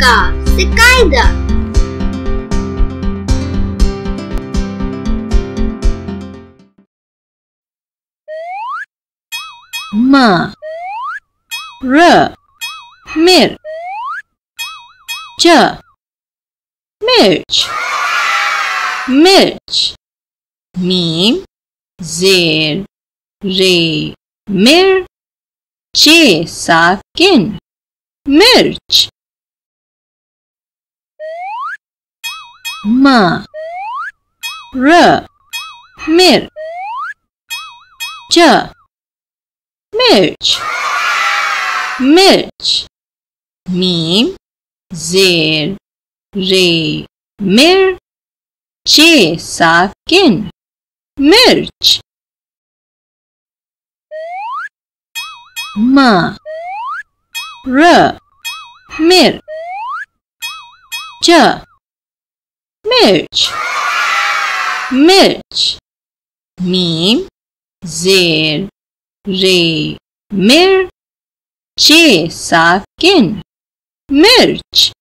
kaf से कायदा। ma ra mir ja mirch mirch mim zer re mir che sakin mirch ma ra mir ja mirch mirch mim zer re mir che sakin mirch ma ra mir ja mirch mirch mim zer re mir che sakin mirch